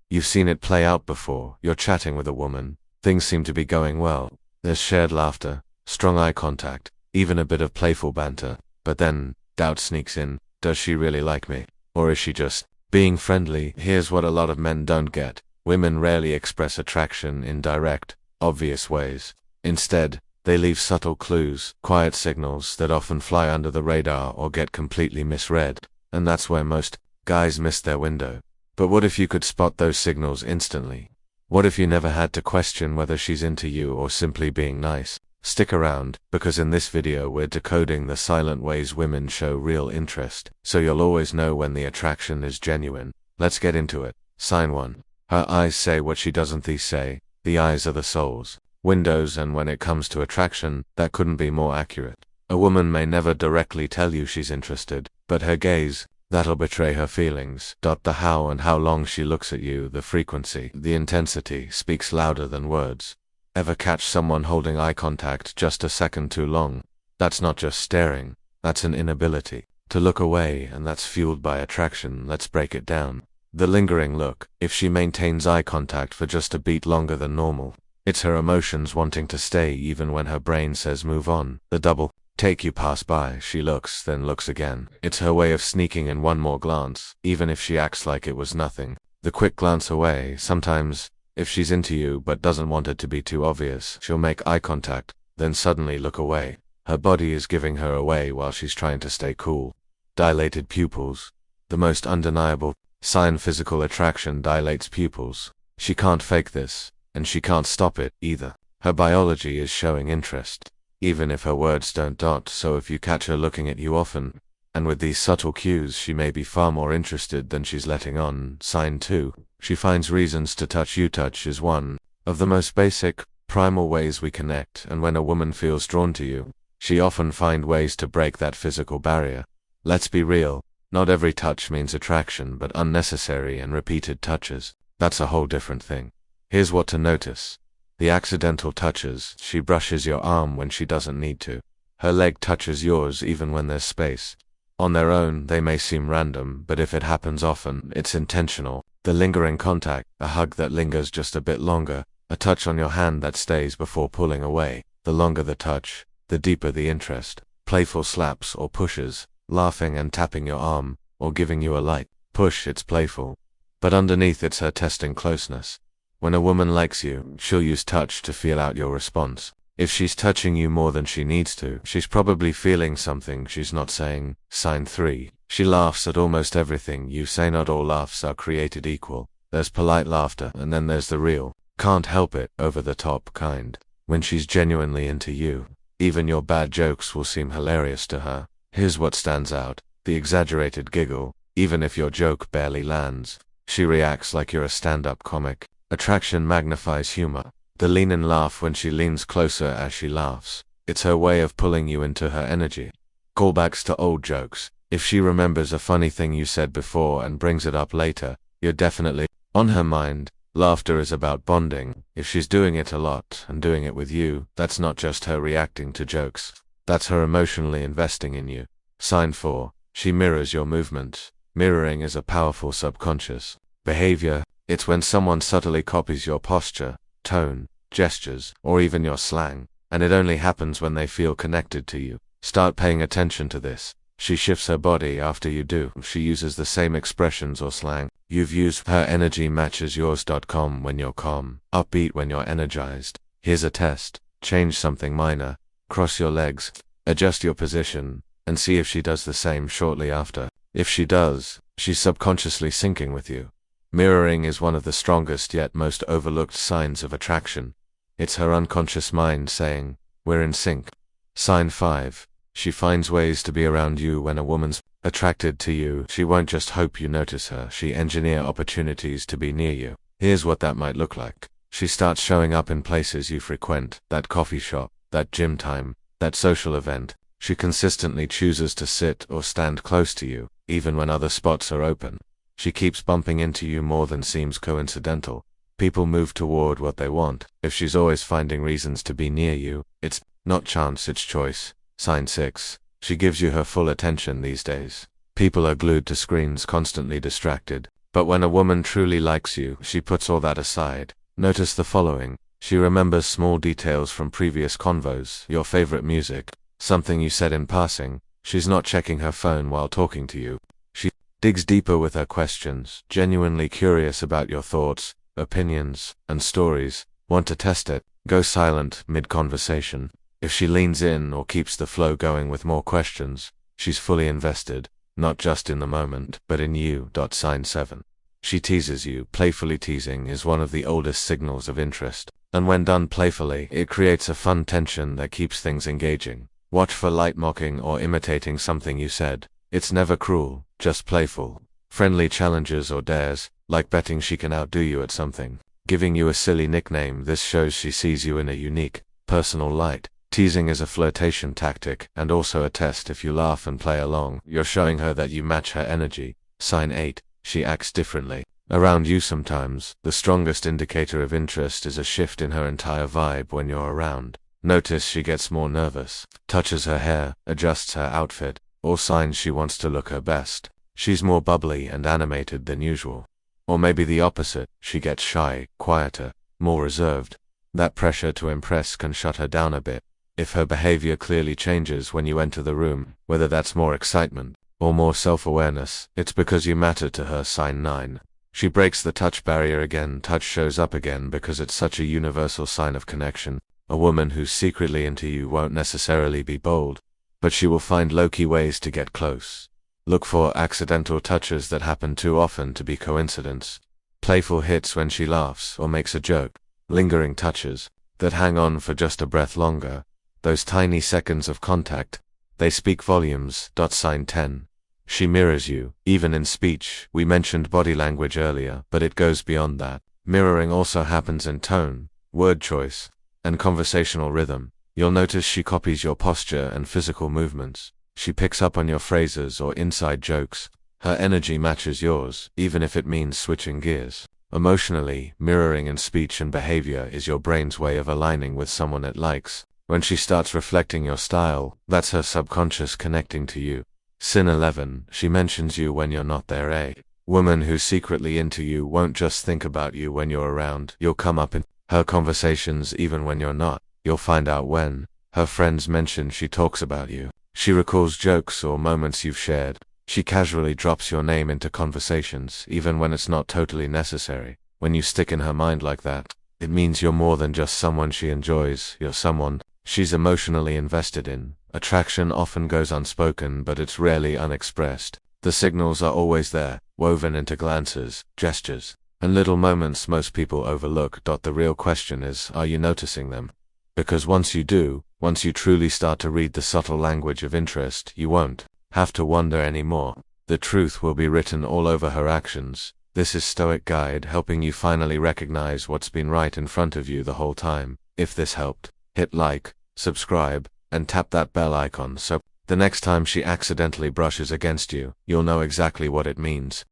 You've seen it play out before. You're chatting with a woman. Things seem to be going well. There's shared laughter, strong eye contact, even a bit of playful banter. But then, doubt sneaks in. Does she really like me? Or is she just being friendly? Here's what a lot of men don't get. Women rarely express attraction in direct, obvious ways. Instead, they leave subtle clues, quiet signals that often fly under the radar or get completely misread. And that's where most guys miss their window. But what if you could spot those signals instantly? What if you never had to question whether she's into you or simply being nice? Stick around, because in this video we're decoding the silent ways women show real interest, so you'll always know when the attraction is genuine. Let's get into it. Sign 1. Her eyes say what she doesn't say. The eyes are the soul's windows, and when it comes to attraction, that couldn't be more accurate. A woman may never directly tell you she's interested, but her gaze, that'll betray her feelings. The how and how long she looks at you, the frequency, the intensity, speaks louder than words. Ever catch someone holding eye contact just a second too long? That's not just staring, that's an inability to look away, and that's fueled by attraction. Let's break it down. The lingering look. If she maintains eye contact for just a beat longer than normal, it's her emotions wanting to stay even when her brain says move on. The double take. You pass by, she looks, then looks again. It's her way of sneaking in one more glance, even if she acts like it was nothing. The quick glance away. Sometimes, if she's into you but doesn't want it to be too obvious, she'll make eye contact, then suddenly look away. Her body is giving her away while she's trying to stay cool. Dilated pupils. The most undeniable sign. Physical attraction dilates pupils. She can't fake this, and she can't stop it either. Her biology is showing interest, even if her words don't. So if you catch her looking at you often, and with these subtle cues, she may be far more interested than she's letting on. Sign 2. She finds reasons to touch you. Touch is one of the most basic, primal ways we connect, and when a woman feels drawn to you, she often finds ways to break that physical barrier. Let's be real, not every touch means attraction, but unnecessary and repeated touches, that's a whole different thing. Here's what to notice. The accidental touches. She brushes your arm when she doesn't need to. Her leg touches yours even when there's space. On their own, they may seem random, but if it happens often, it's intentional. The lingering contact. A hug that lingers just a bit longer. A touch on your hand that stays before pulling away. The longer the touch, the deeper the interest. Playful slaps or pushes. Laughing and tapping your arm, or giving you a light push. It's playful, but underneath it's her testing closeness. When a woman likes you, she'll use touch to feel out your response. If she's touching you more than she needs to, she's probably feeling something she's not saying. Sign 3. She laughs at almost everything you say. Not all laughs are created equal. There's polite laughter, and then there's the real, can't help it, over-the-top kind. When she's genuinely into you, even your bad jokes will seem hilarious to her. Here's what stands out. The exaggerated giggle. Even if your joke barely lands, she reacts like you're a stand-up comic. Attraction magnifies humor. The lean-in laugh. When she leans closer as she laughs, it's her way of pulling you into her energy. Callbacks to old jokes. If she remembers a funny thing you said before and brings it up later, you're definitely on her mind. Laughter is about bonding. If she's doing it a lot and doing it with you, that's not just her reacting to jokes. That's her emotionally investing in you. Sign 4. She mirrors your movement. Mirroring is a powerful subconscious behavior. It's when someone subtly copies your posture, tone, gestures, or even your slang, and it only happens when they feel connected to you. Start paying attention to this. She shifts her body after you do. She uses the same expressions or slang you've used. Her energy matches yours. Calm when you're calm, upbeat when you're energized. Here's a test. Change something minor. Cross your legs, adjust your position, and see if she does the same shortly after. If she does, she's subconsciously syncing with you. Mirroring is one of the strongest yet most overlooked signs of attraction. It's her unconscious mind saying, we're in sync. Sign 5. She finds ways to be around you. When a woman's attracted to you, she won't just hope you notice her, she engineers opportunities to be near you. Here's what that might look like. She starts showing up in places you frequent, that coffee shop, that gym time, that social event. She consistently chooses to sit or stand close to you, even when other spots are open. She keeps bumping into you more than seems coincidental. People move toward what they want. If she's always finding reasons to be near you, it's not chance, it's choice. Sign 6. She gives you her full attention these days. People are glued to screens, constantly distracted. But when a woman truly likes you, she puts all that aside. Notice the following. She remembers small details from previous convos, your favorite music, something you said in passing. She's not checking her phone while talking to you. She digs deeper with her questions, genuinely curious about your thoughts, opinions, and stories. Want to test it? Go silent mid-conversation. If she leans in or keeps the flow going with more questions, she's fully invested, not just in the moment, but in you. Sign 7. She teases you. Playfully teasing is one of the oldest signals of interest, and when done playfully, it creates a fun tension that keeps things engaging. Watch for light mocking or imitating something you said. It's never cruel, just playful. Friendly challenges or dares, like betting she can outdo you at something. Giving you a silly nickname. This shows she sees you in a unique, personal light. Teasing is a flirtation tactic, and also a test. If you laugh and play along, you're showing her that you match her energy. Sign 8. She acts differently around you sometimes. The strongest indicator of interest is a shift in her entire vibe when you're around. Notice she gets more nervous, touches her hair, adjusts her outfit, all signs she wants to look her best. She's more bubbly and animated than usual. Or maybe the opposite, she gets shy, quieter, more reserved. That pressure to impress can shut her down a bit. If her behavior clearly changes when you enter the room, whether that's more excitement or more self-awareness, it's because you matter to her. Sign 9. She breaks the touch barrier again. Touch shows up again because it's such a universal sign of connection. A woman who's secretly into you won't necessarily be bold, but she will find low-key ways to get close. Look for accidental touches that happen too often to be coincidence. Playful hits when she laughs or makes a joke. Lingering touches that hang on for just a breath longer. Those tiny seconds of contact, they speak volumes. Sign 10. She mirrors you, even in speech. We mentioned body language earlier, but it goes beyond that. Mirroring also happens in tone, word choice, and conversational rhythm. You'll notice she copies your posture and physical movements. She picks up on your phrases or inside jokes. Her energy matches yours, even if it means switching gears. Emotionally, mirroring in speech and behavior is your brain's way of aligning with someone it likes. When she starts reflecting your style, that's her subconscious connecting to you. Sin 11. She mentions you when you're not there. A woman who's secretly into you won't just think about you when you're around. You'll come up in her conversations even when you're not. You'll find out when her friends mention she talks about you. She recalls jokes or moments you've shared. She casually drops your name into conversations, even when it's not totally necessary. When you stick in her mind like that, it means you're more than just someone she enjoys. You're someone she's emotionally invested in. Attraction often goes unspoken, but it's rarely unexpressed. The signals are always there, woven into glances, gestures, and little moments most people overlook. The real question is, are you noticing them? Because once you do, once you truly start to read the subtle language of interest, you won't have to wonder anymore. The truth will be written all over her actions. This is Stoic Guide, helping you finally recognize what's been right in front of you the whole time. If this helped, hit like, subscribe, and tap that bell icon so the next time she accidentally brushes against you, you'll know exactly what it means.